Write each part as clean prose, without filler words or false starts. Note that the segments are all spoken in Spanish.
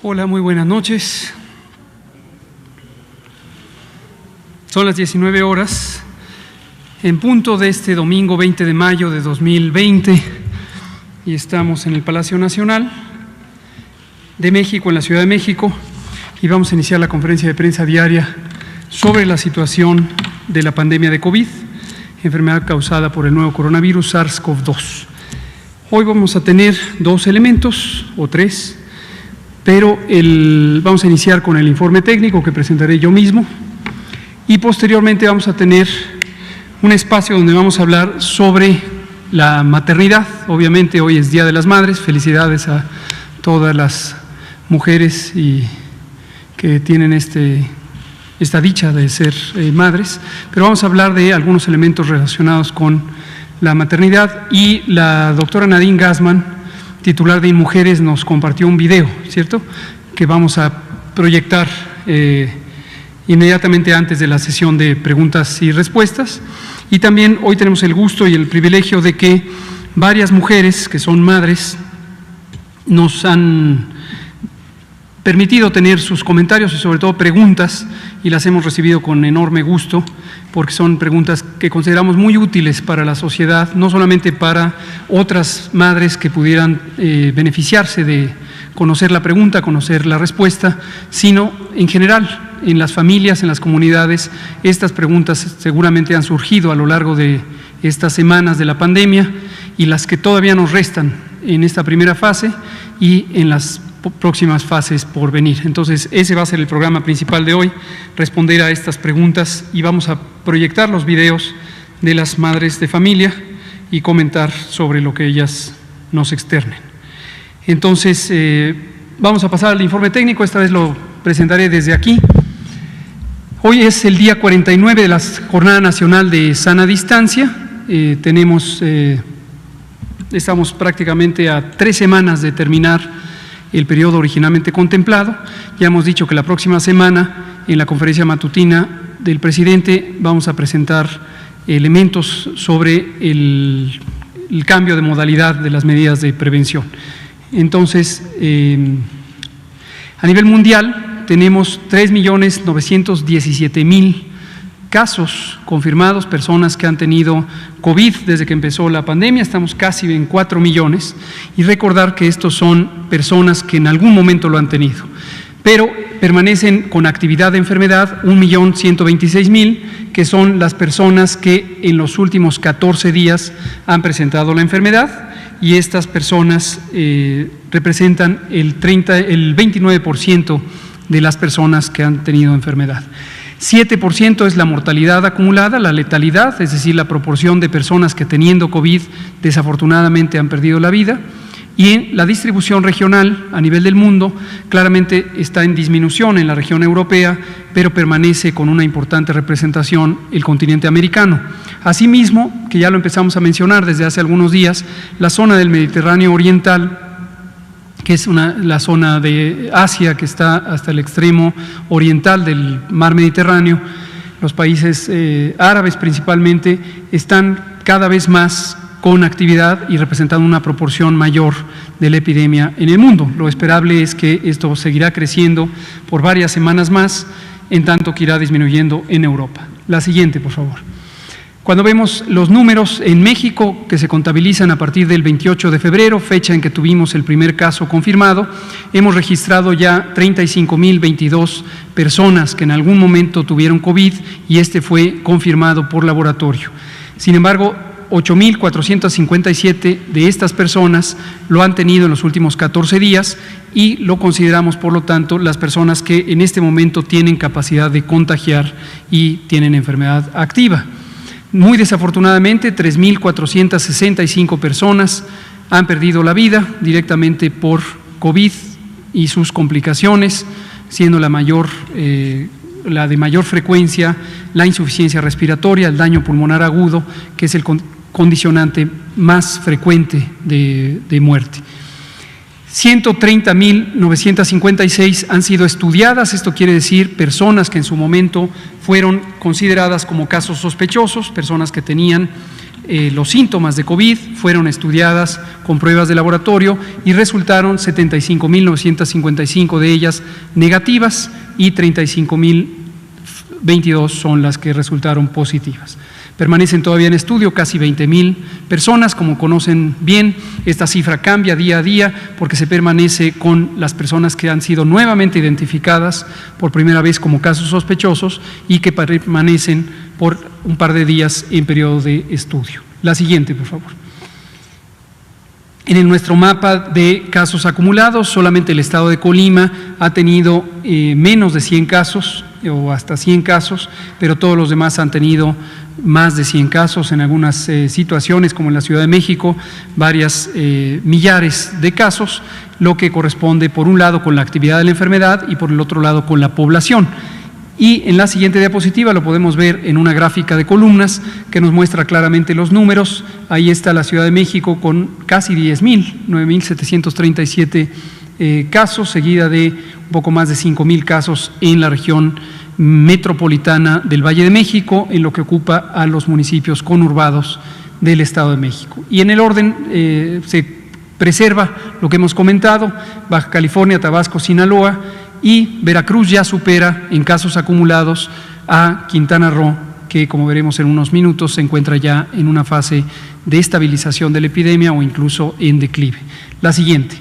Hola, muy buenas noches. Son las 19 horas, en punto de este domingo 20 de mayo de 2020, y estamos en el Palacio Nacional de México, en la Ciudad de México, y vamos a iniciar la conferencia de prensa diaria sobre la situación de la pandemia de COVID, enfermedad causada por el nuevo coronavirus SARS-CoV-2. Hoy vamos a tener dos elementos, o tres, pero vamos a iniciar con el informe técnico que presentaré yo mismo, y posteriormente vamos a tener un espacio donde vamos a hablar sobre la maternidad. Obviamente hoy es Día de las Madres, felicidades a todas las mujeres que tienen esta dicha de ser madres, pero vamos a hablar de algunos elementos relacionados con la maternidad, y la doctora Nadine Gassman, titular de InMujeres, nos compartió un video, ¿cierto?, que vamos a proyectar inmediatamente antes de la sesión de preguntas y respuestas. Y también hoy tenemos el gusto y el privilegio de que varias mujeres que son madres nos han permitido tener sus comentarios y sobre todo preguntas, y las hemos recibido con enorme gusto, porque son preguntas que consideramos muy útiles para la sociedad, no solamente para otras madres que pudieran beneficiarse de conocer la pregunta, conocer la respuesta, sino en general, en las familias, en las comunidades. Estas preguntas seguramente han surgido a lo largo de estas semanas de la pandemia, y las que todavía nos restan en esta primera fase y en las próximas fases por venir. Entonces, ese va a ser el programa principal de hoy, responder a estas preguntas, y vamos a proyectar los videos de las madres de familia y comentar sobre lo que ellas nos externen. Entonces, vamos a pasar al informe técnico. Esta vez lo presentaré desde aquí. Hoy es el día 49 de la Jornada Nacional de Sana Distancia. Estamos prácticamente a 3 semanas de terminar el periodo originalmente contemplado. Ya hemos dicho que la próxima semana, en la conferencia matutina del presidente, vamos a presentar elementos sobre el cambio de modalidad de las medidas de prevención. Entonces, a nivel mundial tenemos 3.917.000 casos confirmados, personas que han tenido COVID desde que empezó la pandemia. Estamos casi en 4 millones, y recordar que estos son personas que en algún momento lo han tenido, pero permanecen con actividad de enfermedad 1.126.000, que son las personas que en los últimos 14 días han presentado la enfermedad, y estas personas representan el 29% de las personas que han tenido enfermedad. 7% es la mortalidad acumulada, la letalidad, es decir, la proporción de personas que teniendo COVID desafortunadamente han perdido la vida. Y en la distribución regional a nivel del mundo, claramente está en disminución en la región europea, pero permanece con una importante representación el continente americano. Asimismo, que ya lo empezamos a mencionar desde hace algunos días, la zona del Mediterráneo Oriental, que es la zona de Asia que está hasta el extremo oriental del mar Mediterráneo, los países árabes principalmente, están cada vez más con actividad y representando una proporción mayor de la epidemia en el mundo. Lo esperable es que esto seguirá creciendo por varias semanas más, en tanto que irá disminuyendo en Europa. La siguiente, por favor. Cuando vemos los números en México que se contabilizan a partir del 28 de febrero, fecha en que tuvimos el primer caso confirmado, hemos registrado ya 35.022 personas que en algún momento tuvieron COVID, y este fue confirmado por laboratorio. Sin embargo, 8.457 de estas personas lo han tenido en los últimos 14 días, y lo consideramos, por lo tanto, las personas que en este momento tienen capacidad de contagiar y tienen enfermedad activa. Muy desafortunadamente, 3.465 personas han perdido la vida directamente por COVID y sus complicaciones, siendo la de mayor frecuencia la insuficiencia respiratoria, el daño pulmonar agudo, que es el condicionante más frecuente de muerte. 130.956 han sido estudiadas, esto quiere decir personas que en su momento fueron consideradas como casos sospechosos, personas que tenían los síntomas de COVID, fueron estudiadas con pruebas de laboratorio y resultaron 75.955 de ellas negativas y 35.022 son las que resultaron positivas. Permanecen todavía en estudio casi 20.000 personas, como conocen bien, esta cifra cambia día a día porque se permanece con las personas que han sido nuevamente identificadas por primera vez como casos sospechosos y que permanecen por un par de días en periodo de estudio. La siguiente, por favor. En nuestro mapa de casos acumulados, solamente el estado de Colima ha tenido menos de 100 casos o hasta 100 casos, pero todos los demás han tenido más de 100 casos, en algunas situaciones, como en la Ciudad de México, varias millares de casos, lo que corresponde por un lado con la actividad de la enfermedad y por el otro lado con la población. Y en la siguiente diapositiva lo podemos ver en una gráfica de columnas que nos muestra claramente los números. Ahí está la Ciudad de México con casi 10.000, 9.737 casos, seguida de un poco más de 5.000 casos en la región metropolitana del Valle de México, en lo que ocupa a los municipios conurbados del Estado de México. Y en el orden se preserva lo que hemos comentado: Baja California, Tabasco, Sinaloa, y Veracruz ya supera en casos acumulados a Quintana Roo, que como veremos en unos minutos se encuentra ya en una fase de estabilización de la epidemia o incluso en declive. La siguiente.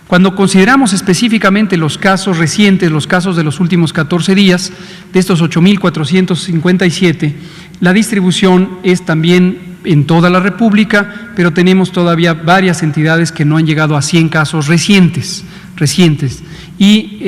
Cuando consideramos específicamente los casos recientes, los casos de los últimos 14 días, de estos 8.457, la distribución es también en toda la República, pero tenemos todavía varias entidades que no han llegado a 100 casos recientes. Y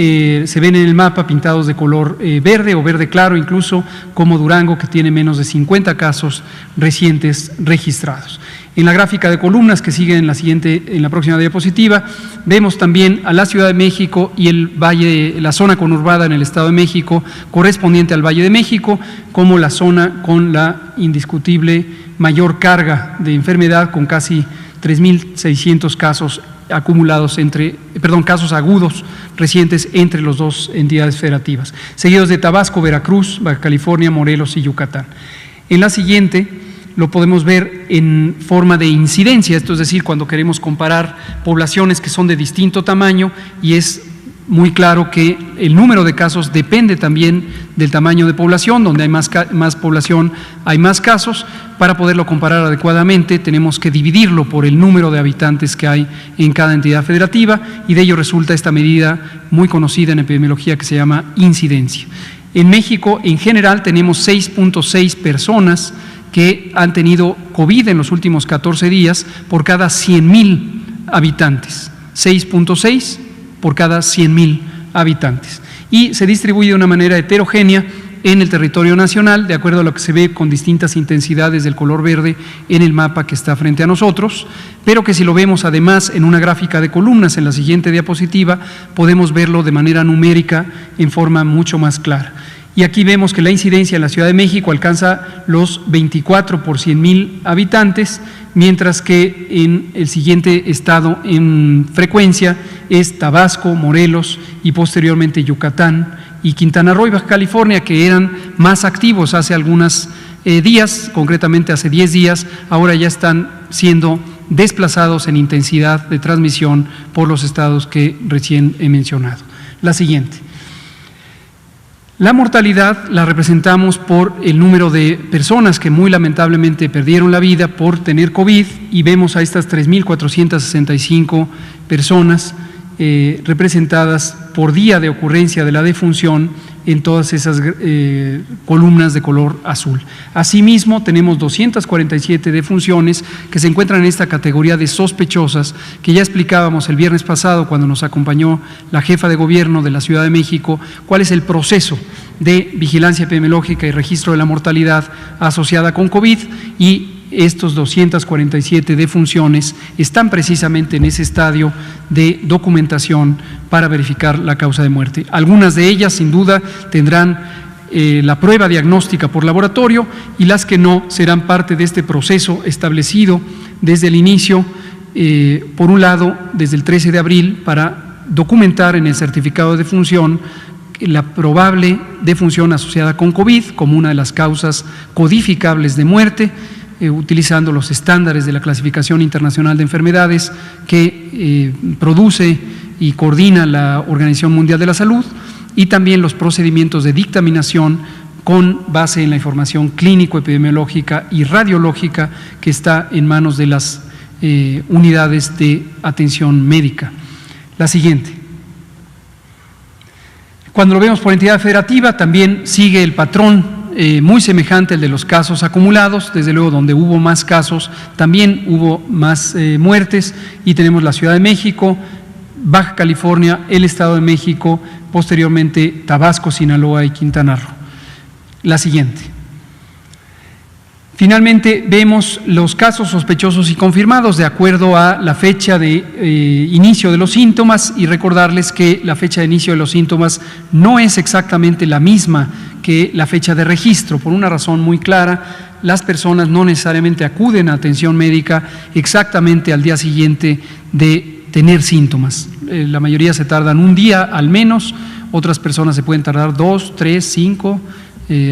se ven en el mapa pintados de color verde o verde claro, incluso como Durango, que tiene menos de 50 casos recientes registrados. En la gráfica de columnas que sigue en la próxima diapositiva, vemos también a la Ciudad de México y el valle, la zona conurbada en el Estado de México, correspondiente al Valle de México, como la zona con la indiscutible mayor carga de enfermedad, con casi 3.600 casos acumulados casos agudos recientes entre las dos entidades federativas, seguidos de Tabasco, Veracruz, Baja California, Morelos y Yucatán. En la siguiente lo podemos ver en forma de incidencia, esto es decir, cuando queremos comparar poblaciones que son de distinto tamaño, y es muy claro que el número de casos depende también del tamaño de población. Donde hay más población hay más casos. Para poderlo comparar adecuadamente tenemos que dividirlo por el número de habitantes que hay en cada entidad federativa, y de ello resulta esta medida muy conocida en epidemiología que se llama incidencia. En México en general tenemos 6.6 personas que han tenido COVID en los últimos 14 días por cada 100.000 habitantes, 6.6 por cada 100.000 habitantes. Y se distribuye de una manera heterogénea en el territorio nacional, de acuerdo a lo que se ve con distintas intensidades del color verde en el mapa que está frente a nosotros, pero que si lo vemos además en una gráfica de columnas en la siguiente diapositiva, podemos verlo de manera numérica en forma mucho más clara. Y aquí vemos que la incidencia en la Ciudad de México alcanza los 24 por 100.000 habitantes, mientras que en el siguiente estado en frecuencia es Tabasco, Morelos y posteriormente Yucatán y Quintana Roo y Baja California, que eran más activos hace algunos días, concretamente hace 10 días, ahora ya están siendo desplazados en intensidad de transmisión por los estados que recién he mencionado. La siguiente. La mortalidad la representamos por el número de personas que muy lamentablemente perdieron la vida por tener COVID, y vemos a estas 3.465 personas representadas por día de ocurrencia de la defunción en todas esas columnas de color azul. Asimismo, tenemos 247 defunciones que se encuentran en esta categoría de sospechosas, que ya explicábamos el viernes pasado cuando nos acompañó la jefa de gobierno de la Ciudad de México, cuál es el proceso de vigilancia epidemiológica y registro de la mortalidad asociada con COVID, y estos 247 defunciones están precisamente en ese estadio de documentación para verificar la causa de muerte. Algunas de ellas, sin duda, tendrán la prueba diagnóstica por laboratorio, y las que no serán parte de este proceso establecido desde el inicio por un lado, desde el 13 de abril, para documentar en el certificado de defunción la probable defunción asociada con COVID como una de las causas codificables de muerte, utilizando los estándares de la Clasificación Internacional de Enfermedades que produce y coordina la Organización Mundial de la Salud, y también los procedimientos de dictaminación con base en la información clínico-epidemiológica y radiológica que está en manos de las unidades de atención médica. La siguiente. Cuando lo vemos por entidad federativa, también sigue el patrón muy semejante al de los casos acumulados. Desde luego, donde hubo más casos, también hubo más muertes, y tenemos la Ciudad de México, Baja California, el Estado de México, posteriormente Tabasco, Sinaloa y Quintana Roo. La siguiente. Finalmente, vemos los casos sospechosos y confirmados de acuerdo a la fecha de inicio de los síntomas, y recordarles que la fecha de inicio de los síntomas no es exactamente la misma que la fecha de registro, por una razón muy clara. Las personas no necesariamente acuden a atención médica exactamente al día siguiente de tener síntomas. La mayoría se tardan un día al menos, otras personas se pueden tardar 2, 3, 5,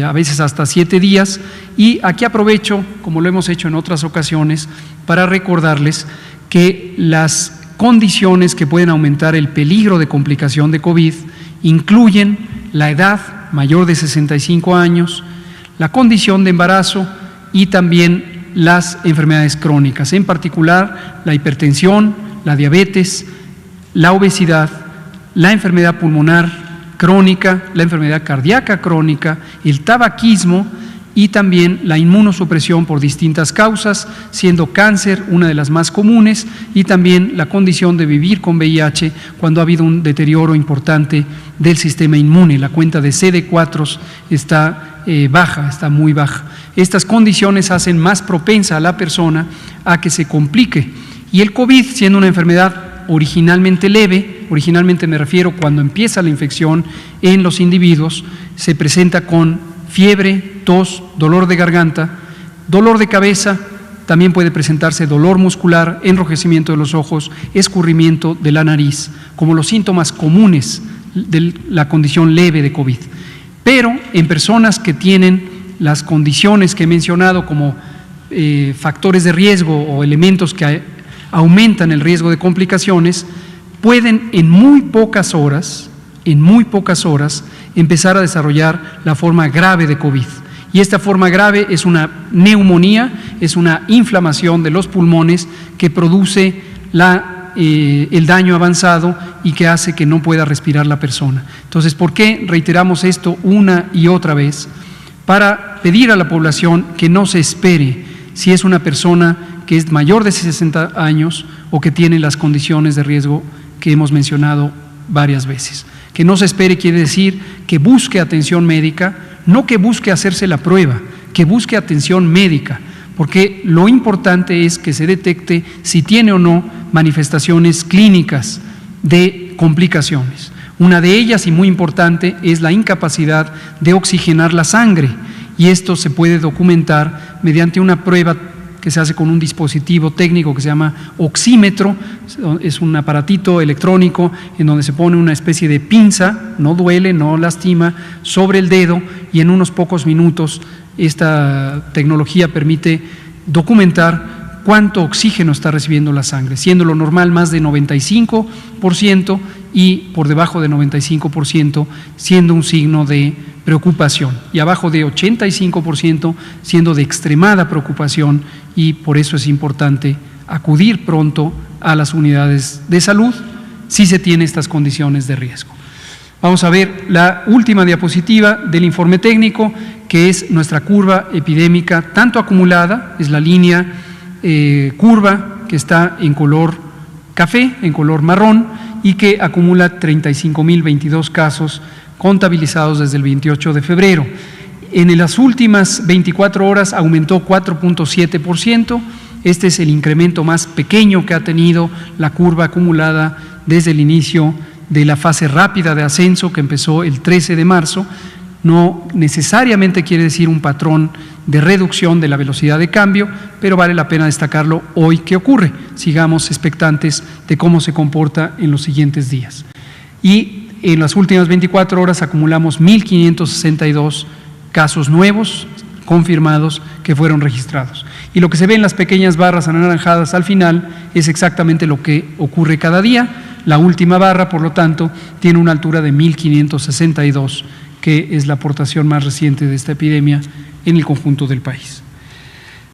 a veces hasta 7 días, y aquí aprovecho, como lo hemos hecho en otras ocasiones, para recordarles que las condiciones que pueden aumentar el peligro de complicación de COVID incluyen la edad mayor de 65 años, la condición de embarazo y también las enfermedades crónicas, en particular la hipertensión, la diabetes, la obesidad, la enfermedad pulmonar crónica, la enfermedad cardíaca crónica, el tabaquismo y también la inmunosupresión por distintas causas, siendo cáncer una de las más comunes, y también la condición de vivir con VIH cuando ha habido un deterioro importante del sistema inmune. La cuenta de CD4 está baja, está muy baja. Estas condiciones hacen más propensa a la persona a que se complique, y el COVID, siendo una enfermedad originalmente leve, originalmente me refiero cuando empieza la infección en los individuos, se presenta con fiebre, tos, dolor de garganta, dolor de cabeza, también puede presentarse dolor muscular, enrojecimiento de los ojos, escurrimiento de la nariz, como los síntomas comunes de la condición leve de COVID. Pero en personas que tienen las condiciones que he mencionado como factores de riesgo o elementos que aumentan el riesgo de complicaciones, pueden en muy pocas horas empezar a desarrollar la forma grave de COVID. Y esta forma grave es una neumonía, es una inflamación de los pulmones que produce el daño avanzado y que hace que no pueda respirar la persona. Entonces, ¿por qué reiteramos esto una y otra vez? Para pedir a la población que no se espere si es una persona que es mayor de 60 años o que tiene las condiciones de riesgo que hemos mencionado varias veces. Que no se espere quiere decir que busque atención médica, no que busque hacerse la prueba, que busque atención médica, porque lo importante es que se detecte si tiene o no manifestaciones clínicas de complicaciones. Una de ellas, y muy importante, es la incapacidad de oxigenar la sangre, y esto se puede documentar mediante una prueba que se hace con un dispositivo técnico que se llama oxímetro. Es un aparatito electrónico en donde se pone una especie de pinza, no duele, no lastima, sobre el dedo, y en unos pocos minutos esta tecnología permite documentar cuánto oxígeno está recibiendo la sangre, siendo lo normal más de 95% y por debajo de 95% siendo un signo de preocupación, y abajo de 85% siendo de extremada preocupación, y por eso es importante acudir pronto a las unidades de salud si se tiene estas condiciones de riesgo. Vamos a ver la última diapositiva del informe técnico, que es nuestra curva epidémica, tanto acumulada, es la línea curva que está en color café, en color marrón, y que acumula 35.022 casos contabilizados desde el 28 de febrero. En las últimas 24 horas aumentó 4.7%. Este es el incremento más pequeño que ha tenido la curva acumulada desde el inicio de la fase rápida de ascenso que empezó el 13 de marzo. No necesariamente quiere decir un patrón de reducción de la velocidad de cambio, pero vale la pena destacarlo hoy que ocurre. Sigamos expectantes de cómo se comporta en los siguientes días. Y en las últimas 24 horas acumulamos 1.562 casos nuevos confirmados que fueron registrados. Y lo que se ve en las pequeñas barras anaranjadas al final es exactamente lo que ocurre cada día. La última barra, por lo tanto, tiene una altura de 1.562, que es la aportación más reciente de esta epidemia en el conjunto del país.